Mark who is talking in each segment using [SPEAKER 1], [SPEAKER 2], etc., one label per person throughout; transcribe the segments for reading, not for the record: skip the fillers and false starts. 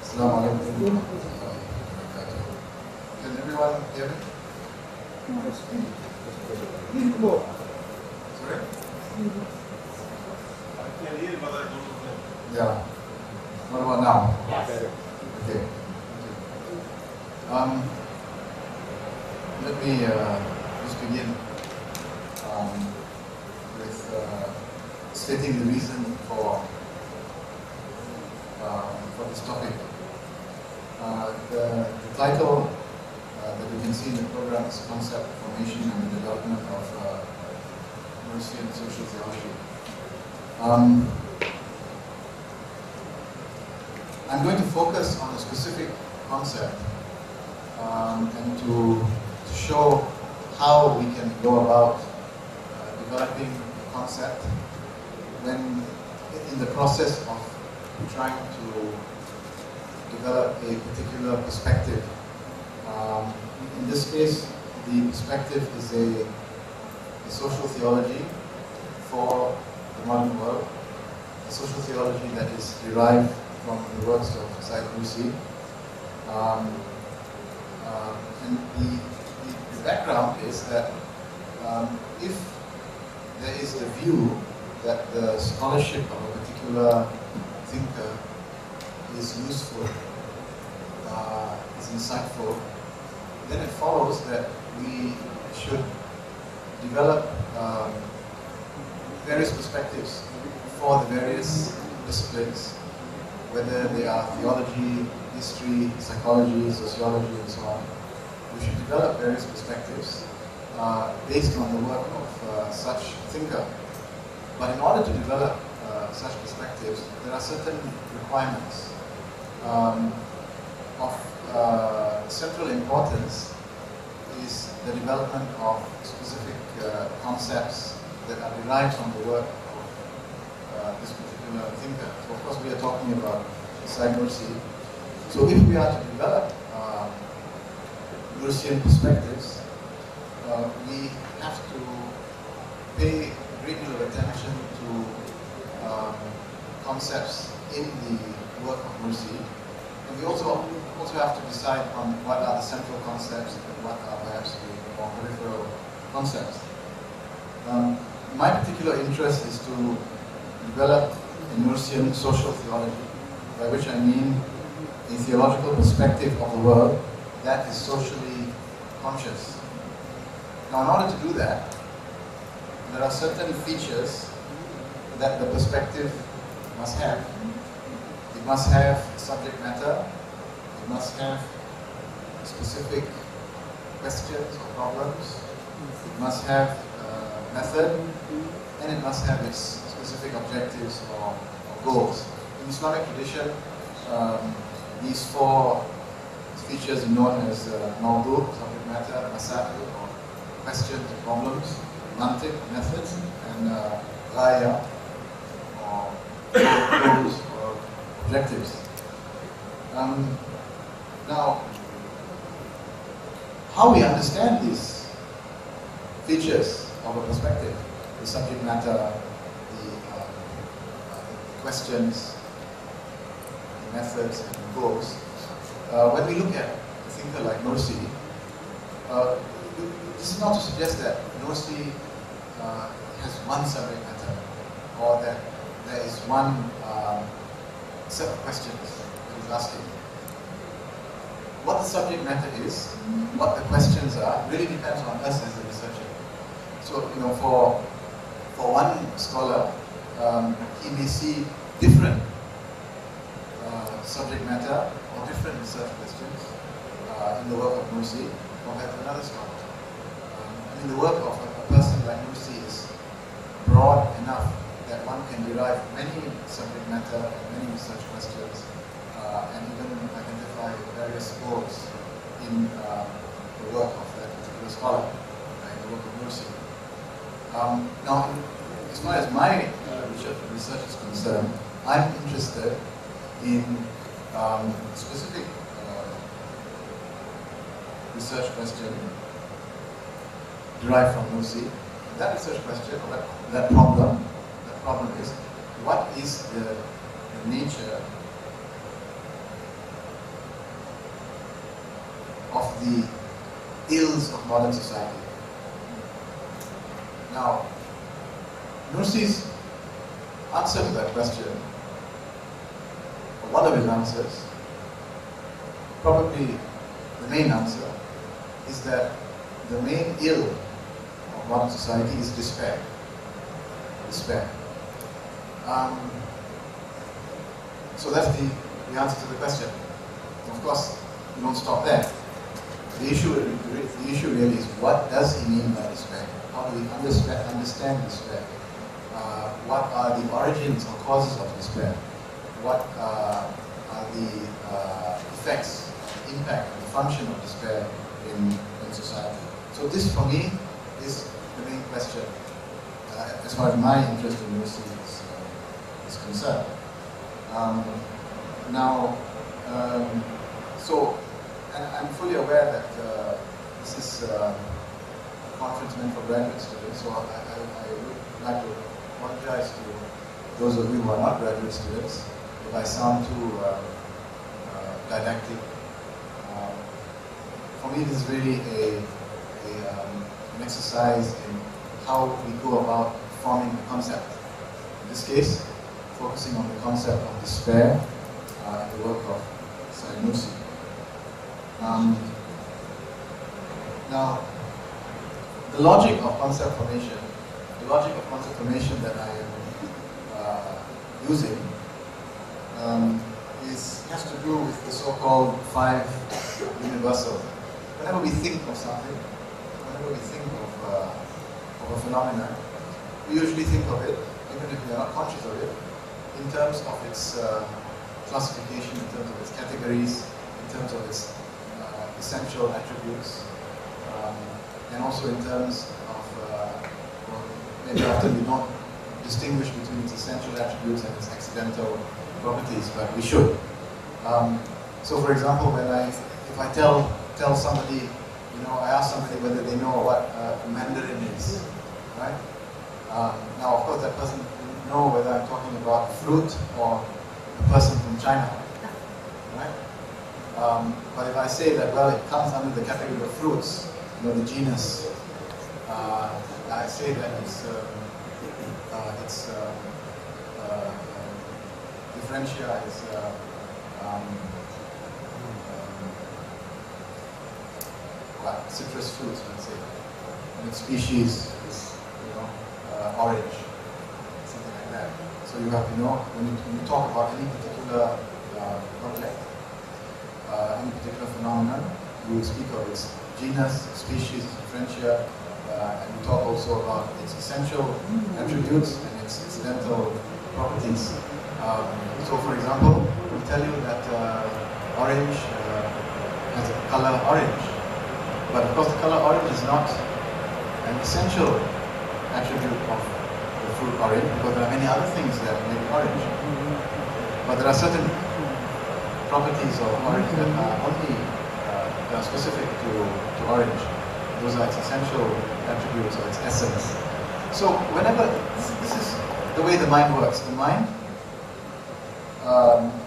[SPEAKER 1] Assalamu alaikum. Can everyone hear me? Sorry?
[SPEAKER 2] I can hear, but I don't know.
[SPEAKER 1] Yeah. What about now?
[SPEAKER 3] Yes.
[SPEAKER 1] Okay. Let me just begin with stating the reason for this topic. The title that you can see in the program is Concept, Formation and the Development of Nursian Social Theology. I'm going to focus on a specific concept and to show how we can go about developing a concept when in the process of trying to develop a particular perspective. In this case, the perspective is a social theology for the modern world, a social theology that is derived from the works of Nursi. And the background is that if there is a view that the scholarship of a particular thinker is useful, is insightful, then it follows that we should develop various perspectives for the various disciplines, whether they are theology, history, psychology, sociology, and so on. We should develop various perspectives based on the work of such thinker. But in order to develop such perspectives, there are certain requirements. Of central importance is the development of specific concepts that are derived from the work of this particular thinker. So of course we are talking about Nursi. So if we are to develop Nursian perspectives, we have to pay a great deal of attention to concepts in the work of Nursi. And we also have to decide on what are the central concepts and what are perhaps the more peripheral concepts. My particular interest is to develop a Nursian social theology, by which I mean a theological perspective of the world that is socially conscious. Now, in order to do that, there are certain features that the perspective must have. It must have subject matter, it must have specific questions or problems, it must have method, and it must have its specific objectives or goals. In Islamic tradition, these four features are known as mawdu, subject matter, masail, or questions or problems, mantiq, methods, and ghaya, or goals or objectives. Now, how we understand these features of a perspective, the subject matter, the questions, the methods, and the goals, when we look at a thinker like Nursi, this is not to suggest that Nursi has one subject matter, or that there is one set of questions that he's asking. What the subject matter is, what the questions are, really depends on us as a researcher. So, for one scholar, he may see different subject matter or different research questions in the work of Nursi compared to another scholar. The work of a person like Nursi is broad enough that one can derive many subject matter and many research questions and even identify various goals in the work of that particular scholar, in the work of Nursi. Now, as far as my research is concerned, I'm interested in specific research question derived from Nursi. That research question, or that problem is, what is the nature the ills of modern society. Now, Nursi's answer to that question, or one of his answers, probably the main answer, is that the main ill of modern society is despair. Despair. So that's the answer to the question. Of course, we don't stop there. The issue really is, what does he mean by despair? How do we understand despair? What are the origins or causes of despair? What are the effects, the impact, and the function of despair in society? So this, for me, is the main question as far as my interest in Nursi is concerned. And I'm fully aware that this is a conference meant for graduate students, so I would like to apologize to those of you who are not graduate students if I sound too didactic. For me, this is really an exercise in how we go about forming the concept. In this case, focusing on the concept of despair in the work of Nursi. Now, the logic of concept formation that I am using has to do with the so-called 5 universals. Whenever we think of something, whenever we think of a phenomenon, we usually think of it, even if we are not conscious of it, in terms of its classification, in terms of its categories, in terms of its essential attributes, and also in terms of, maybe often we don't distinguish between its essential attributes and its accidental properties, but we should. So for example, if I tell somebody, I ask somebody whether they know what Mandarin is, right? Now of course that person will know whether I'm talking about a fruit or a person from China, right? But if I say that, well, it comes under the category of fruits, the genus, I say that it's differentia is citrus fruits, let's say, and its species is orange, something like that. So you have to know when you talk about any particular object, any particular phenomenon, you speak of its genus, species, differentia, and we talk also about its essential attributes and its incidental properties. So for example, we tell you that orange has a color orange, but of course the color orange is not an essential attribute of the fruit orange, because there are many other things that make it orange. But there are certain properties of orange that are only specific to orange. Those are its essential attributes or its essence. So whenever, this is the way the mind works. The mind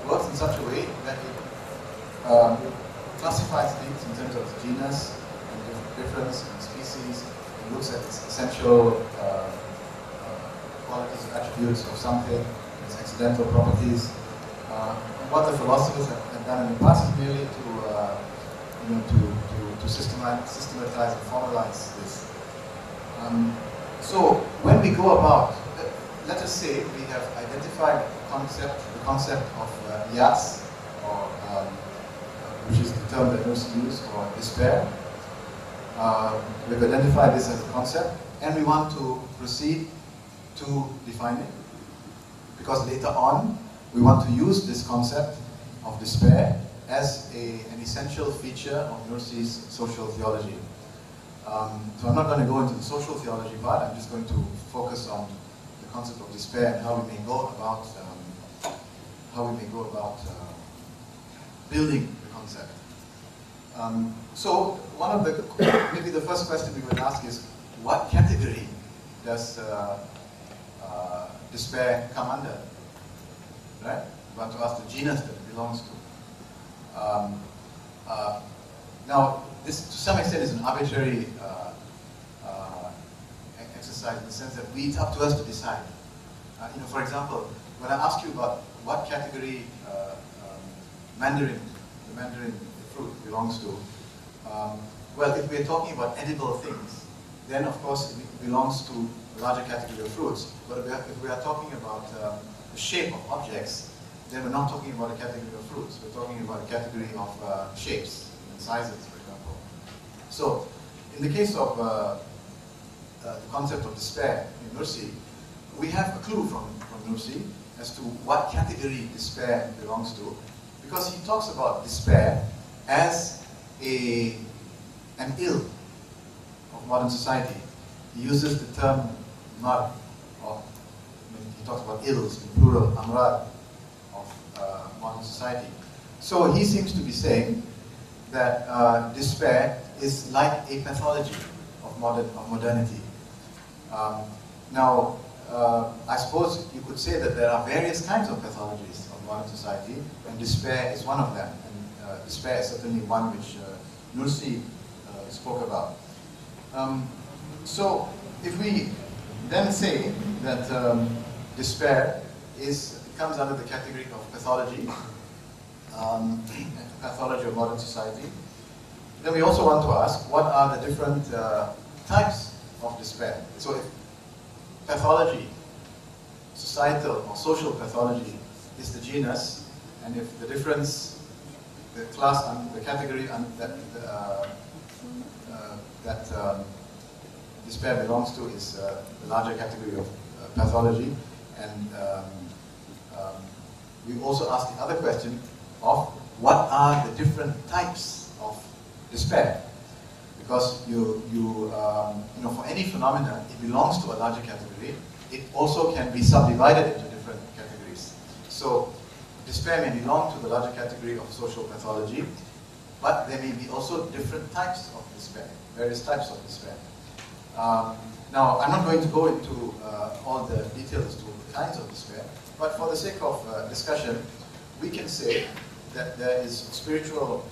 [SPEAKER 1] works in such a way that it classifies things in terms of genus and difference and species. It looks at its essential qualities or attributes of something, its accidental properties. What the philosophers have done in the past is merely to systematize and formalize this. So when we go about, let us say we have identified the concept of yas, or which is the term that Nursi used for despair. We've identified this as a concept, and we want to proceed to define it, because later on we want to use this concept of despair as an essential feature of Nursi's social theology. So I'm not going to go into the social theology part. I'm just going to focus on the concept of despair and how we may go about building the concept. So one of the, maybe the first question we would ask is, what category does despair come under? Right? We want to ask the genus that it belongs to. Now, this, to some extent, is an arbitrary exercise in the sense that it's up to us to decide. For example, when I ask you about what category Mandarin, the Mandarin fruit belongs to, well, if we're talking about edible things, then of course it belongs to a larger category of fruits. But if we are talking about the shape of objects, then we're not talking about a category of fruits. We're talking about a category of shapes and sizes, for example. So, in the case of the concept of despair in Nursi, we have a clue from Nursi as to what category despair belongs to, because he talks about despair as an ill of modern society. He uses the term mar, or he talks about ills in plural, amrad, of modern society. So he seems to be saying that despair is like a pathology of modernity. Now, I suppose you could say that there are various kinds of pathologies of modern society, and despair is one of them. And despair is certainly one which Nursi spoke about. So, if we then say that despair comes under the category of pathology, pathology of modern society, then we also want to ask, what are the different types of despair? So if pathology, societal or social pathology, is the genus, and if the difference, the class, the category that despair belongs to is the larger category of pathology, and we also ask the other question of what are the different types of despair, because for any phenomena, it belongs to a larger category. It also can be subdivided into different categories. So despair may belong to the larger category of social pathology, but there may be also different types of despair, various types of despair. Now, I'm not going to go into all the details as to the kinds of despair, but for the sake of discussion, we can say that there is spiritual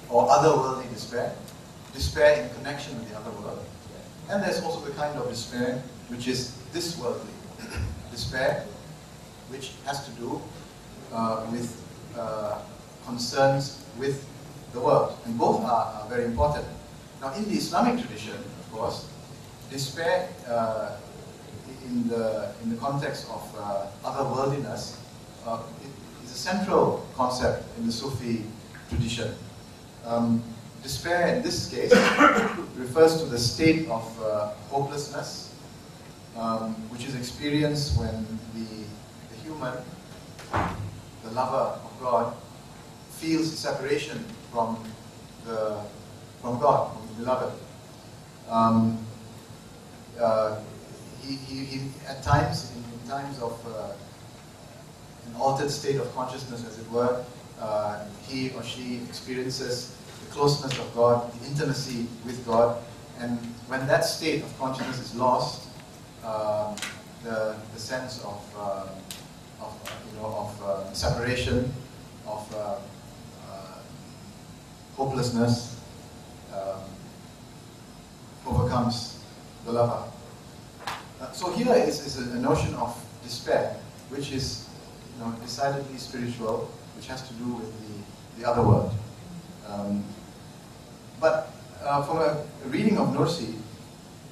[SPEAKER 1] or otherworldly despair, despair in connection with the other world, and there's also the kind of despair which is this worldly despair, which has to do with concerns with the world, and both are very important. Now, in the Islamic tradition, of course, despair in the context of otherworldliness is a central concept in the Sufi tradition. Despair in this case refers to the state of hopelessness, which is experienced when the human, the lover of God, feels separation from God, from the beloved. He at times, in times of an altered state of consciousness, as it were, he or she experiences the closeness of God, the intimacy with God, and when that state of consciousness is lost, the sense of separation, of hopelessness overcomes the lover. So here is a notion of despair, which is decidedly spiritual, which has to do with the other world. But from a reading of Nursi,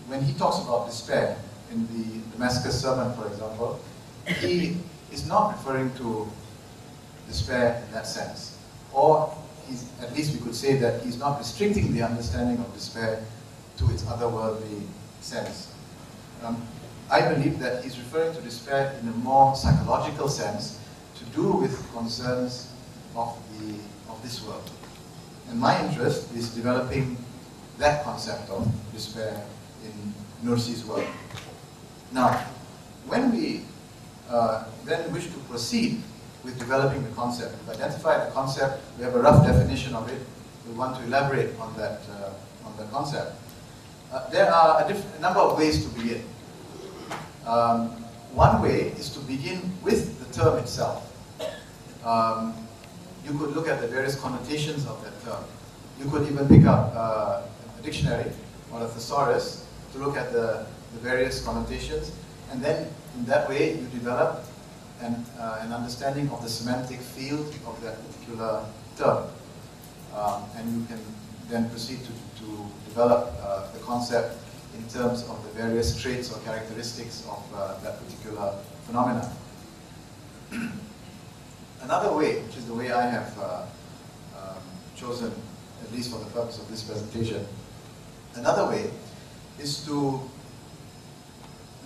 [SPEAKER 1] when he talks about despair in the Damascus sermon, for example, he is not referring to despair in that sense. Or at least we could say that he's not restricting the understanding of despair to its otherworldly sense. I believe that he's referring to despair in a more psychological sense, to do with concerns of this world. And my interest is developing that concept of despair in Nursi's work. Now, when we then wish to proceed with developing the concept, we've identified the concept, we have a rough definition of it, we want to elaborate on that concept. There are a number of ways to begin. One way is to begin with the term itself. You could look at the various connotations of that term. You could even pick up a dictionary or a thesaurus to look at the various connotations, and then in that way you develop an understanding of the semantic field of that particular term. And you can then proceed to develop the concept in terms of the various traits or characteristics of that particular phenomena. Another way, which is the way I have chosen, at least for the purpose of this presentation, another way is to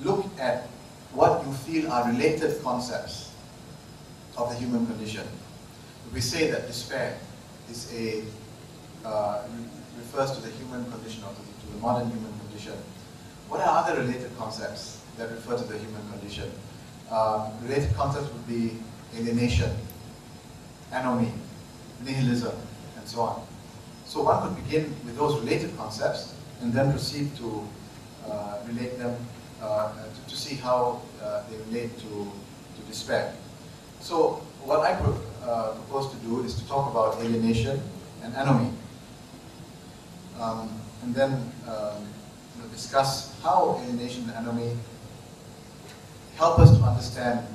[SPEAKER 1] look at what you feel are related concepts of the human condition. We say that despair is refers to the human condition, or to the modern human condition. What are other related concepts that refer to the human condition? Related concepts would be alienation, anomie, nihilism, and so on. So one could begin with those related concepts and then proceed to relate them, to see how they relate to despair. So what I propose to do is to talk about alienation and anomie, and then discuss how alienation and anomie help us to understand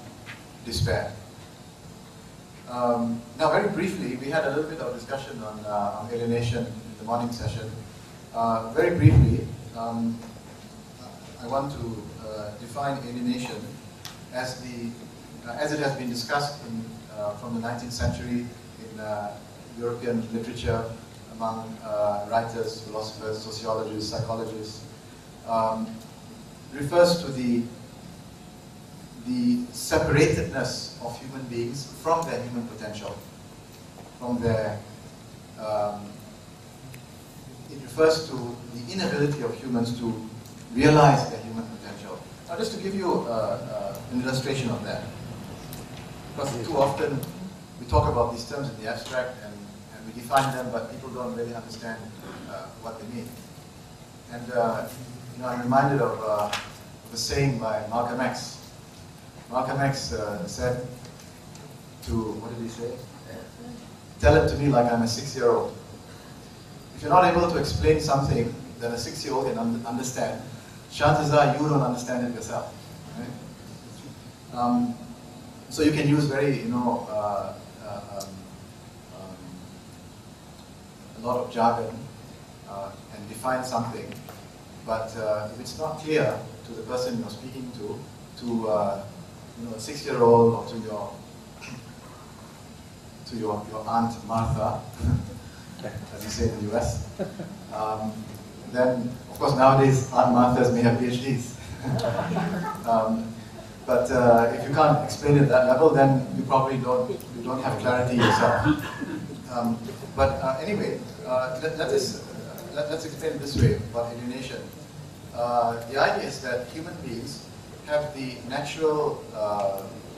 [SPEAKER 1] despair. Now, very briefly, we had a little bit of discussion on alienation in the morning session. Very briefly, I want to define alienation as it has been discussed from the 19th century in European literature among writers, philosophers, sociologists, psychologists. Refers to the separatedness of human beings from their human potential, from their, it refers to the inability of humans to realize their human potential. Now, just to give you an illustration of that, because too often we talk about these terms in the abstract and we define them, but people don't really understand what they mean. And I'm reminded of a saying by Malcolm X. Malcolm X said to, what did he say? Tell it to me like I'm a 6-year-old. If you're not able to explain something that a 6-year-old can understand, chances are you don't understand it yourself. Right? So you can use very, a lot of jargon and define something, but if it's not clear to the person you're speaking to a 6-year-old or to your Aunt Martha, as you say in the US, then of course nowadays Aunt Marthas may have PhDs. But if you can't explain it at that level, then you probably don't have clarity yourself. Anyway, let's explain it this way about alienation. The idea is that human beings have the natural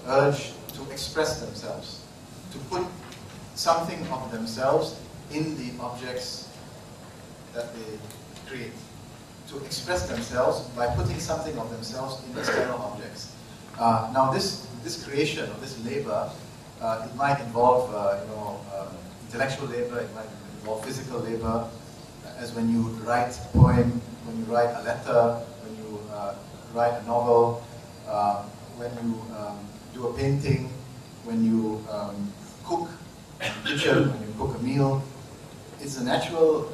[SPEAKER 1] urge to express themselves, to put something of themselves in the objects that they create, to express themselves by putting something of themselves in external objects. Now, this creation or this labor, it might involve intellectual labor, it might involve physical labor, as when you write a poem, when you write a letter, when you write a novel, when you do a painting, when you cook in the kitchen, when you cook a meal. It's a natural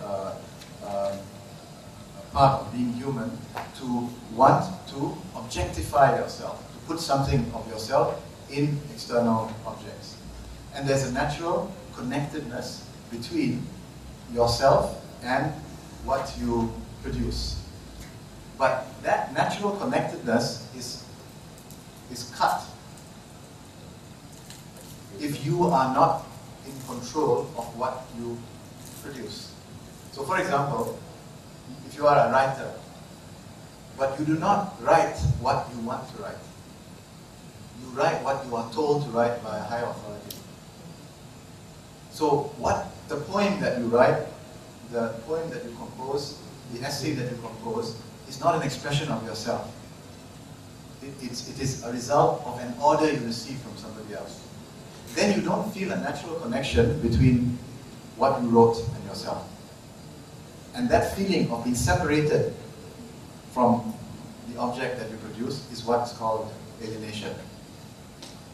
[SPEAKER 1] part of being human to want to objectify yourself, to put something of yourself in external objects. And there's a natural connectedness between yourself and what you produce. But that natural connectedness is cut if you are not in control of what you produce. So for example, if you are a writer, but you do not write what you want to write, you write what you are told to write by a higher authority. So the poem that you write, the poem that you compose, the essay that you compose, is not an expression of yourself. It is a result of an order you receive from somebody else. Then you don't feel a natural connection between what you wrote and yourself. And that feeling of being separated from the object that you produce is what is called alienation.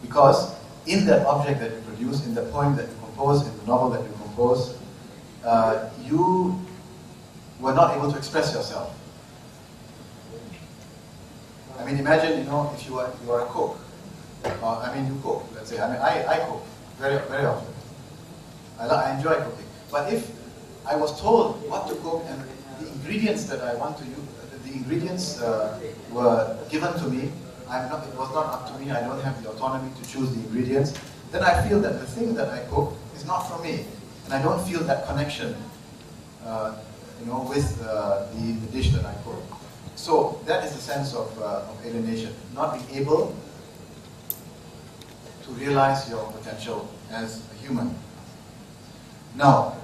[SPEAKER 1] Because in that object that you produce, in the poem that you compose, in the novel that you compose, you were not able to express yourself. I mean, imagine, if you are a cook. You cook, let's say. I cook very, very often. I enjoy cooking. But if I was told what to cook and the ingredients that I want to use, the ingredients were given to me, it was not up to me, I don't have the autonomy to choose the ingredients, then I feel that the thing that I cook is not from me. And I don't feel that connection with the dish that I cook. So that is the sense of alienation, not being able to realize your potential as a human. Now,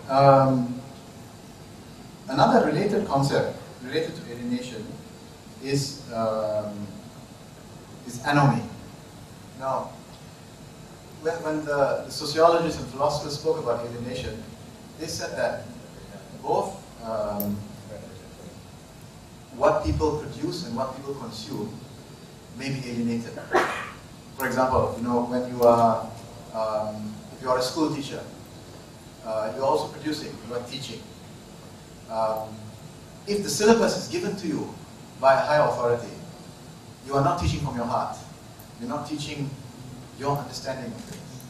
[SPEAKER 1] another related concept related to alienation is anomy. Now, when the sociologists and philosophers spoke about alienation, they said that both what people produce and what people consume may be alienated. For example, when you are, if you are a school teacher, you're also producing, you are teaching. If the syllabus is given to you by a higher authority, you are not teaching from your heart. You're not teaching your understanding of things.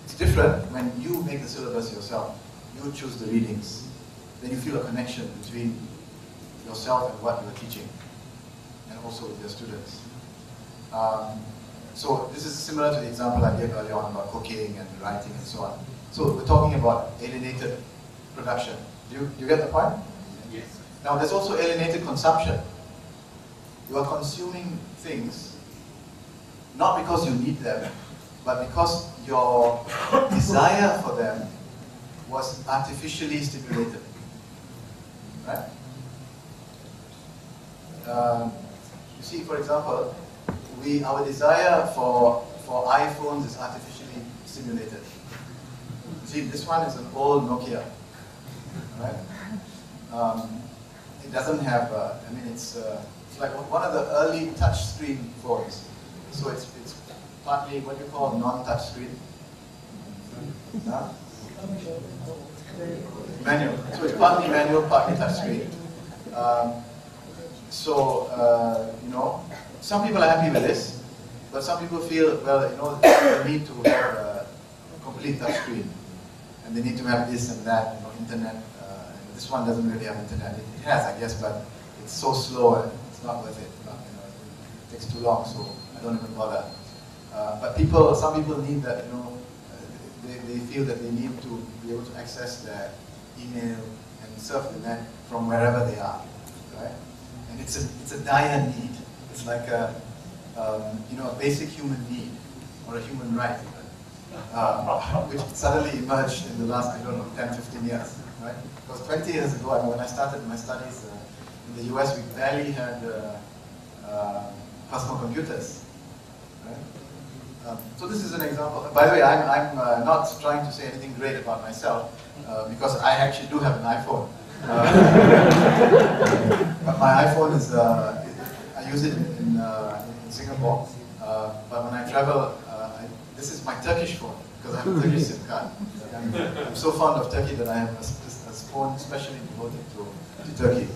[SPEAKER 1] It's different when you make the syllabus yourself. You choose the readings. Then you feel a connection between yourself and what you are teaching, and also with your students. So this is similar to the example I gave earlier on about cooking and writing and so on. So we're talking about alienated production. Do you get the point?
[SPEAKER 2] Yes.
[SPEAKER 1] Now there's also alienated consumption. You are consuming things not because you need them, but because your desire for them was artificially stimulated. Right? You see, for example, our desire for iPhones is artificially stimulated. See, this one is an old Nokia, right? It doesn't have, it's like one of the early touchscreen phones. So it's partly what you call non-touch screen. Huh? Manual. So it's partly manual, partly touch screen. Some people are happy with this, but some people feel, they need to have a complete touch screen, and they need to have this and that, internet. This one doesn't really have internet. It has, I guess, but it's so slow, it's not worth it. It takes too long, so I don't even bother. But some people need that, they feel that they need to be able to access their email and surf the net from wherever they are, right? And it's a dire need. It's like a basic human need, or a human right, which suddenly emerged in the last, 10, 15 years, right? Because 20 years ago, when I started my studies in the US, we barely had personal computers, right? So this is an example. By the way, I'm not trying to say anything great about myself, because I actually do have an iPhone. But my iPhone is, I use it in Singapore, but when I travel, this is my Turkish phone, because I have a Turkish SIM card. I'm so fond of Turkey that I have a phone specially devoted to Turkey.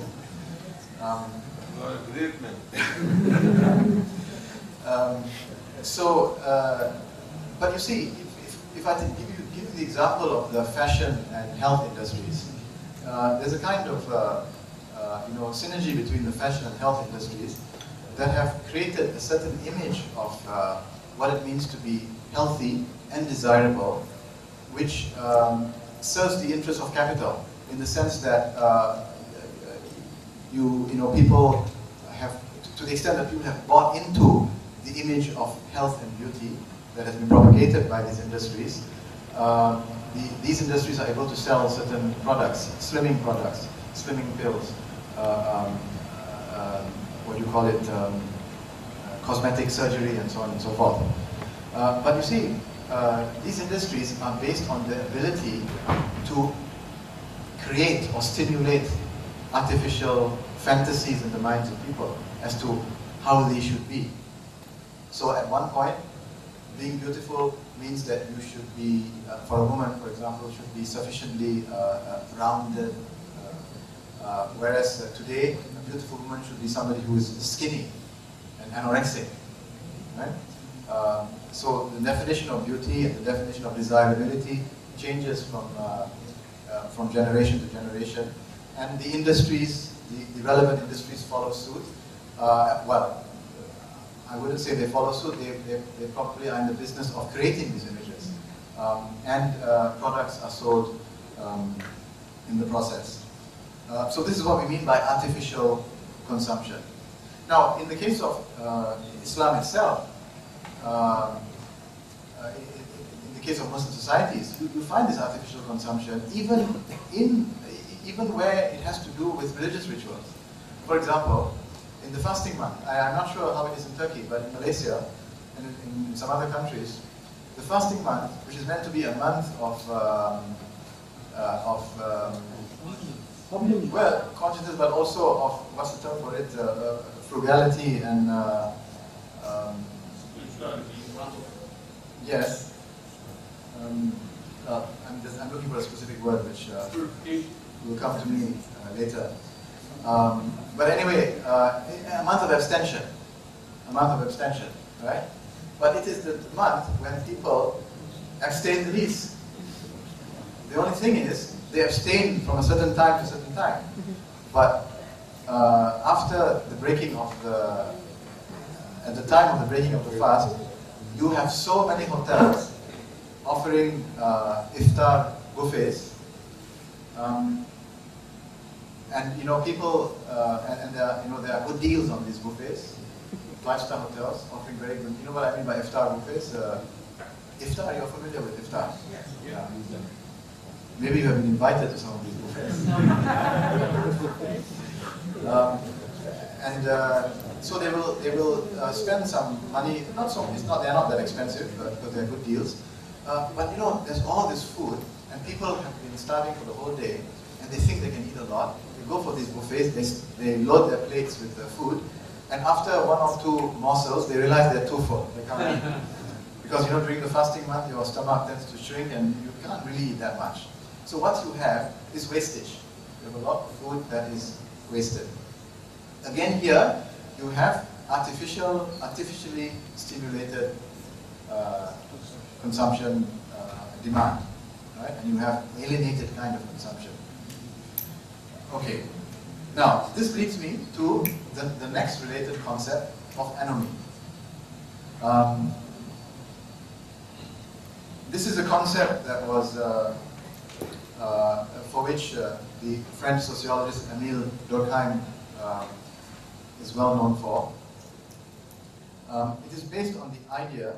[SPEAKER 2] What a great man.
[SPEAKER 1] But you see, if I give you the example of the fashion and health industries, there's a kind of synergy between the fashion and health industries that have created a certain image of what it means to be healthy and desirable, which serves the interest of capital, in the sense that people have, to the extent that people have bought into the image of health and beauty that has been propagated by these industries, these industries are able to sell certain products, slimming pills, what do you call it, cosmetic surgery, and so on and so forth. But you see, these industries are based on the ability to create or stimulate artificial fantasies in the minds of people as to how they should be. So at one point, being beautiful means that you should be, for a woman, for example, should be sufficiently rounded, whereas today, a beautiful woman should be somebody who is skinny and anorexic, right? So the definition of beauty and the definition of desirability changes from generation to generation, and the industries, the relevant industries follow suit. Well, I wouldn't say they follow suit, they probably are in the business of creating these images. And products are sold in the process. So this is what we mean by artificial consumption. Now, in the case of Islam itself, in the case of Muslim societies, you find this artificial consumption even where it has to do with religious rituals. For example, in the fasting month, I'm not sure how it is in Turkey, but in Malaysia and in some other countries, the fasting month, which is meant to be a month of well, consciousness, but also of, what's the term for it, frugality and yes. I'm looking for a specific word which will come to me later. But anyway, a month of abstention. A month of abstention, right? But it is the month when people abstain the least. The only thing is, they abstain from a certain time to a certain time. But after the breaking of at the time of the breaking of the fast, you have so many hotels offering iftar buffets. And you know, people, and there are good deals on these buffets. 5-star hotels offering very good. You know what I mean by iftar buffets? Iftar, you're familiar with iftar? Yes. Yeah. Maybe you have been invited to some of these buffets. So they will spend some money. They're not that expensive because they're good deals. But you know, there's all this food, and people have been starving for the whole day, and they think they can eat a lot. They go for these buffets. They load their plates with the food, and after 1 or 2 morsels, they realize they're too full. They can't eat. Because you know, during the fasting month, your stomach tends to shrink, and you can't really eat that much. So what you have is wastage. You have a lot of food that is wasted. Again here, you have artificially stimulated consumption demand, right? And you have alienated kind of consumption. Okay. Now, this leads me to the next related concept of anomy. This is a concept that was for which the French sociologist Émile Durkheim is well known for. It is based on the idea